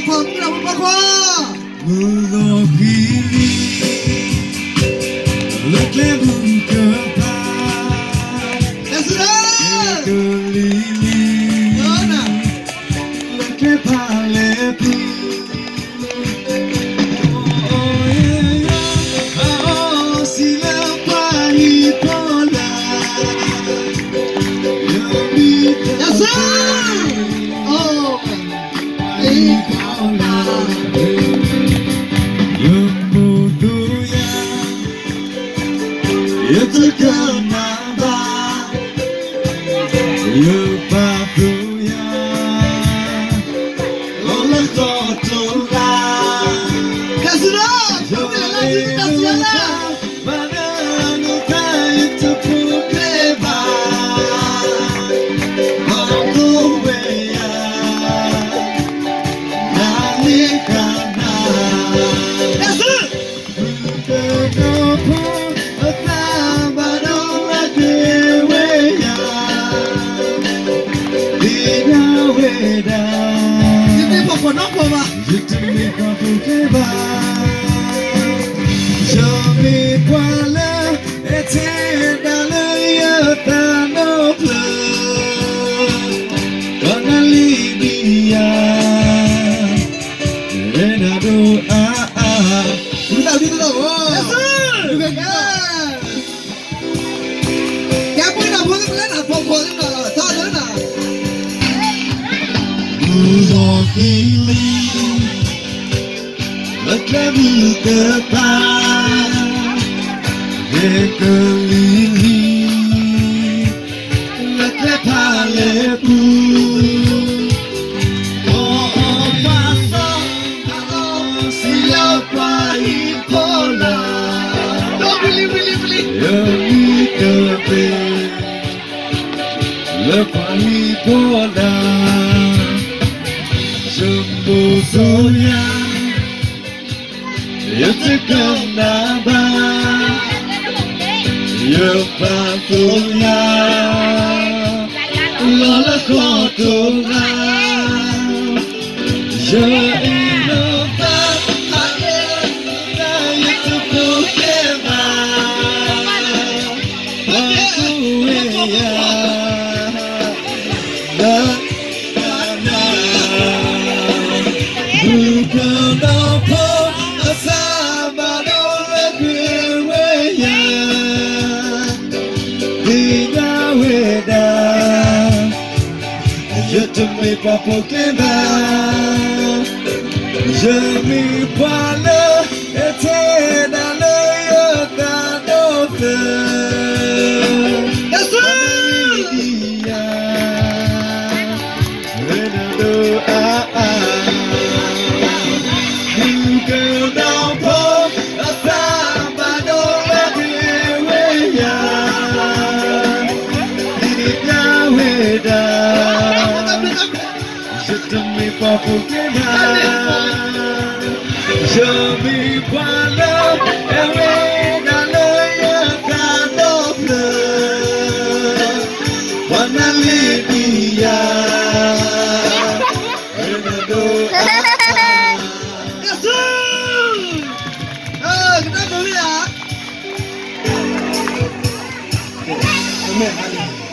Papa, mira Papa. Mulogili, lekle bukapa. That's it. Kulili, Nona. lekle palepu. Oh, sila pali pola. That's it. Oh. Hey. That's it. That's it. That's it. Ini Papa nak Papa. Udah gitu loh. That's it. Juga kan. Ya pun nak boleh nak Papa nak. Tak ada nak. No beli. Lepali pola, sembusunya, yetekan naba, yepatunya, lola kotola, jeinova, yetukukema, akuya. Je me pas pour tes mains, je me parle et dans l'œil d'un autre. That's it. Je me parle,